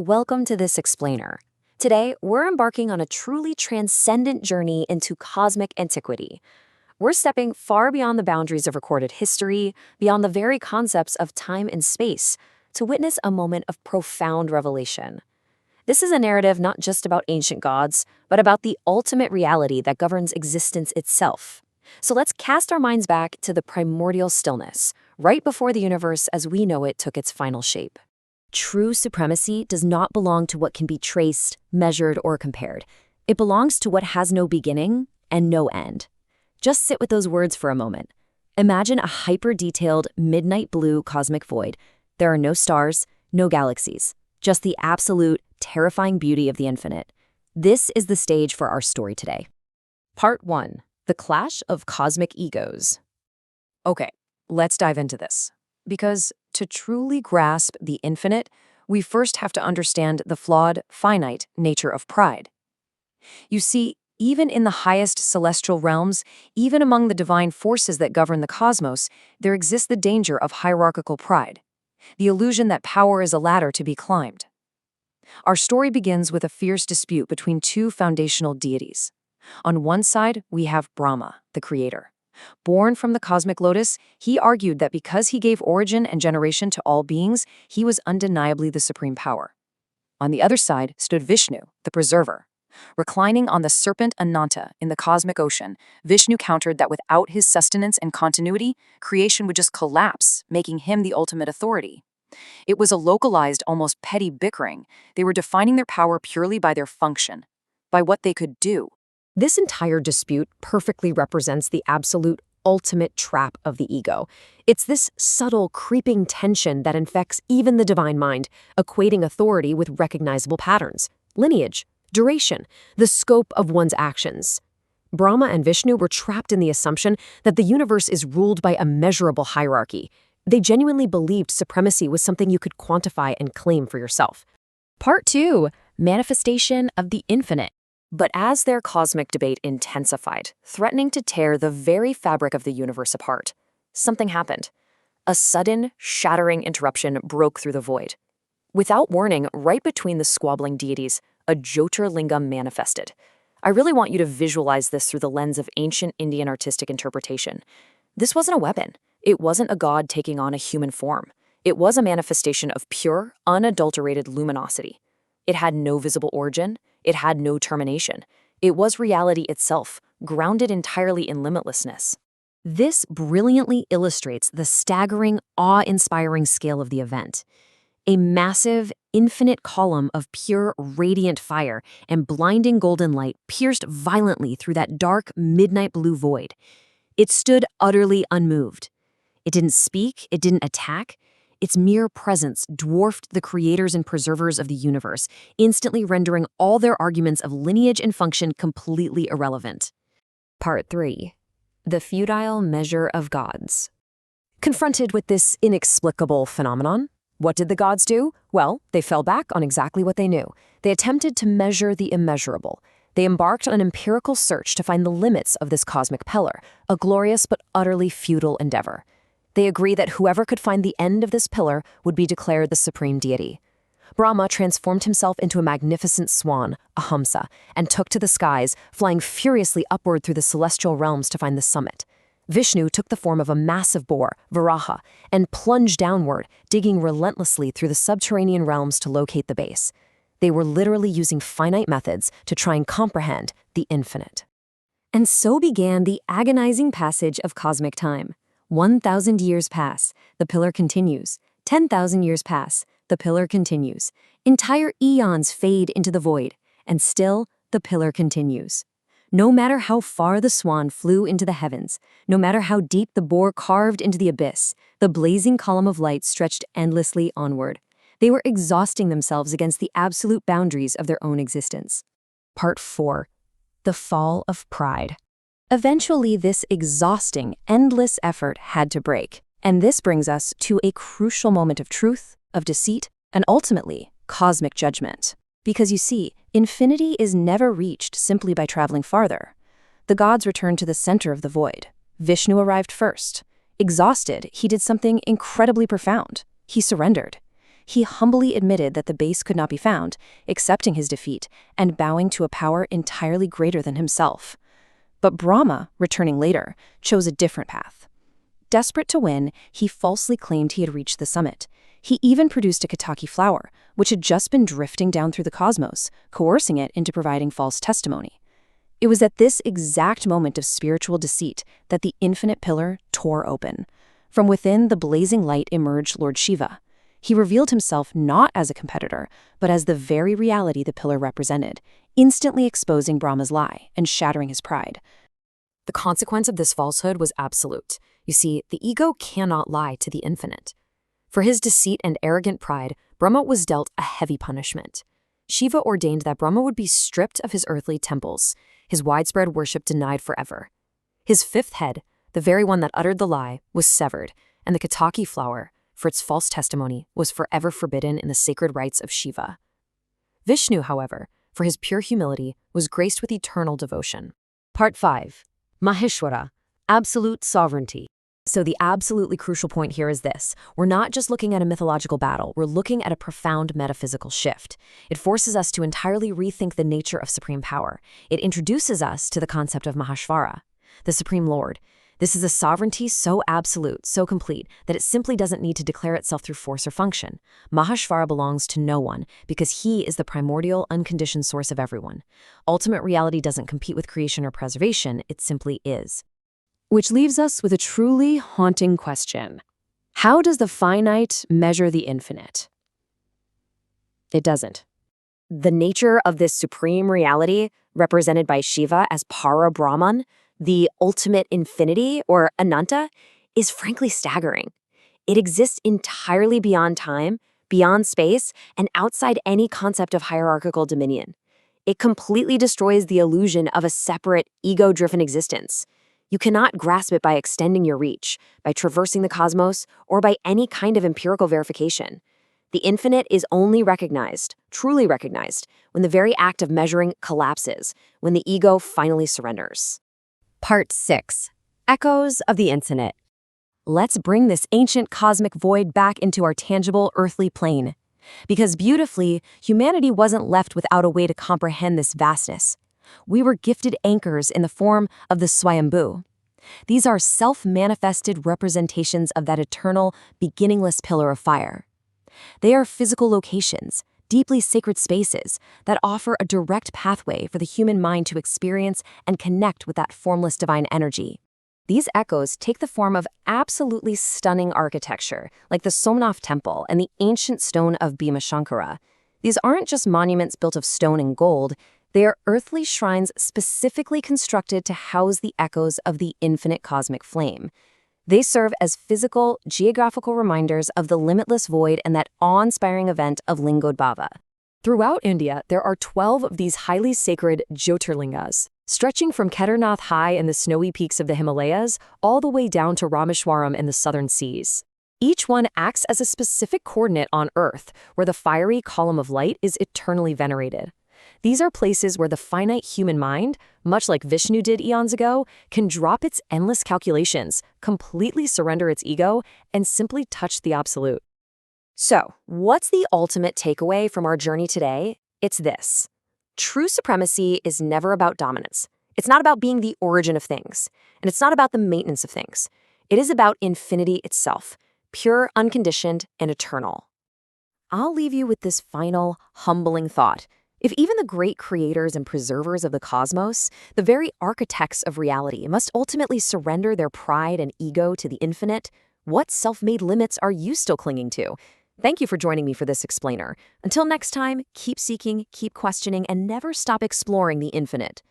Welcome to this explainer. Today, we're embarking on a truly transcendent journey into cosmic antiquity. We're stepping far beyond the boundaries of recorded history, beyond the very concepts of time and space, to witness a moment of profound revelation. This is a narrative not just about ancient gods, but about the ultimate reality that governs existence itself. So let's cast our minds back to the primordial stillness, right before the universe as we know it took its final shape. True supremacy does not belong to what can be traced, measured, or compared. It belongs to what has no beginning and no end. Just sit with those words for a moment. Imagine a hyper-detailed, midnight blue cosmic void. There are no stars, no galaxies, just the absolute, terrifying beauty of the infinite. This is the stage for our story today. Part 1. The Clash of Cosmic Egos. Okay, let's dive into this. Because to truly grasp the infinite, we first have to understand the flawed, finite nature of pride. You see, even in the highest celestial realms, even among the divine forces that govern the cosmos, there exists the danger of hierarchical pride, the illusion that power is a ladder to be climbed. Our story begins with a fierce dispute between two foundational deities. On one side, we have Brahma, the creator. Born from the cosmic lotus, he argued that because he gave origin and generation to all beings, he was undeniably the supreme power. On the other side stood Vishnu, the preserver. Reclining on the serpent Ananta in the cosmic ocean, Vishnu countered that without his sustenance and continuity, creation would just collapse, making him the ultimate authority. It was a localized, almost petty bickering. They were defining their power purely by their function, by what they could do. This entire dispute perfectly represents the absolute ultimate trap of the ego. It's this subtle, creeping tension that infects even the divine mind, equating authority with recognizable patterns, lineage, duration, the scope of one's actions. Brahma and Vishnu were trapped in the assumption that the universe is ruled by a measurable hierarchy. They genuinely believed supremacy was something you could quantify and claim for yourself. Part 2. Manifestation of the infinite. But as their cosmic debate intensified, threatening to tear the very fabric of the universe apart, something happened. A sudden, shattering interruption broke through the void. Without warning, right between the squabbling deities, a Jyotirlinga manifested. I really want you to visualize this through the lens of ancient Indian artistic interpretation. This wasn't a weapon. It wasn't a god taking on a human form. It was a manifestation of pure, unadulterated luminosity. It had no visible origin. It had no termination. It was reality itself, grounded entirely in limitlessness. This brilliantly illustrates the staggering, awe-inspiring scale of the event. A massive, infinite column of pure, radiant fire and blinding golden light pierced violently through that dark, midnight blue void. It stood utterly unmoved. It didn't speak, it didn't attack. Its mere presence dwarfed the creators and preservers of the universe, instantly rendering all their arguments of lineage and function completely irrelevant. Part 3. The Futile Measure of Gods. Confronted with this inexplicable phenomenon, what did the gods do? Well, they fell back on exactly what they knew. They attempted to measure the immeasurable. They embarked on an empirical search to find the limits of this cosmic pillar, a glorious but utterly futile endeavor. They agree that whoever could find the end of this pillar would be declared the supreme deity. Brahma transformed himself into a magnificent swan, a Hamsa, and took to the skies, flying furiously upward through the celestial realms to find the summit. Vishnu took the form of a massive boar, Varaha, and plunged downward, digging relentlessly through the subterranean realms to locate the base. They were literally using finite methods to try and comprehend the infinite. And so began the agonizing passage of cosmic time. 1,000 years pass, the pillar continues. 10,000 years pass, the pillar continues. Entire eons fade into the void, and still the pillar continues. No matter how far the swan flew into the heavens, no matter how deep the boar carved into the abyss, the blazing column of light stretched endlessly onward. They were exhausting themselves against the absolute boundaries of their own existence. Part 4. The Fall of Pride. Eventually, this exhausting, endless effort had to break. And this brings us to a crucial moment of truth, of deceit, and ultimately, cosmic judgment. Because you see, infinity is never reached simply by traveling farther. The gods returned to the center of the void. Vishnu arrived first. Exhausted, he did something incredibly profound. He surrendered. he humbly admitted that the base could not be found, accepting his defeat and bowing to a power entirely greater than himself. But Brahma, returning later, chose a different path. Desperate to win, he falsely claimed he had reached the summit. He even produced a Ketaki flower, which had just been drifting down through the cosmos, coercing it into providing false testimony. It was at this exact moment of spiritual deceit that the infinite pillar tore open. From within the blazing light emerged Lord Shiva. He revealed himself not as a competitor, but as the very reality the pillar represented, instantly exposing Brahma's lie and shattering his pride. The consequence of this falsehood was absolute. You see, the ego cannot lie to the infinite. For his deceit and arrogant pride, Brahma was dealt a heavy punishment. Shiva ordained that Brahma would be stripped of his earthly temples, his widespread worship denied forever. His fifth head, the very one that uttered the lie, was severed, and the Ketaki flower, for its false testimony, was forever forbidden in the sacred rites of Shiva. Vishnu, however, for his pure humility, was graced with eternal devotion. Part 5. Maheśvara, absolute sovereignty. So the absolutely crucial point here is this. We're not just looking at a mythological battle, we're looking at a profound metaphysical shift. It forces us to entirely rethink the nature of supreme power. It introduces us to the concept of Maheśvara, the Supreme Lord. This is a sovereignty so absolute, so complete, that it simply doesn't need to declare itself through force or function. Maheśvara belongs to no one, because he is the primordial, unconditioned source of everyone. Ultimate reality doesn't compete with creation or preservation, it simply is. Which leaves us with a truly haunting question. How does the finite measure the infinite? It doesn't. The nature of this supreme reality, represented by Shiva as Para Brahman, the ultimate infinity, or Ananta, is frankly staggering. It exists entirely beyond time, beyond space, and outside any concept of hierarchical dominion. It completely destroys the illusion of a separate, ego-driven existence. You cannot grasp it by extending your reach, by traversing the cosmos, or by any kind of empirical verification. The infinite is only recognized, truly recognized, when the very act of measuring collapses, when the ego finally surrenders. Part 6. Echoes of the Infinite. Let's bring this ancient cosmic void back into our tangible earthly plane. Because beautifully, humanity wasn't left without a way to comprehend this vastness. We were gifted anchors in the form of the Swayambhu. These are self-manifested representations of that eternal, beginningless pillar of fire. They are physical locations, deeply sacred spaces that offer a direct pathway for the human mind to experience and connect with that formless divine energy. These echoes take the form of absolutely stunning architecture, like the Somnath Temple and the ancient stone of Bhimashankara. These aren't just monuments built of stone and gold. They are earthly shrines specifically constructed to house the echoes of the infinite cosmic flame. They serve as physical, geographical reminders of the limitless void and that awe-inspiring event of Lingodbhava. Throughout India, there are 12 of these highly sacred Jyotirlingas, stretching from Kedarnath high in the snowy peaks of the Himalayas all the way down to Rameshwaram in the southern seas. Each one acts as a specific coordinate on Earth, where the fiery column of light is eternally venerated. These are places where the finite human mind, much like Vishnu did eons ago, can drop its endless calculations, completely surrender its ego, and simply touch the absolute. So, what's the ultimate takeaway from our journey today? It's this. True supremacy is never about dominance. It's not about being the origin of things, and it's not about the maintenance of things. It is about infinity itself, pure, unconditioned, and eternal. I'll leave you with this final, humbling thought. If even the great creators and preservers of the cosmos, the very architects of reality, must ultimately surrender their pride and ego to the infinite, what self-made limits are you still clinging to? Thank you for joining me for this explainer. Until next time, keep seeking, keep questioning, and never stop exploring the infinite.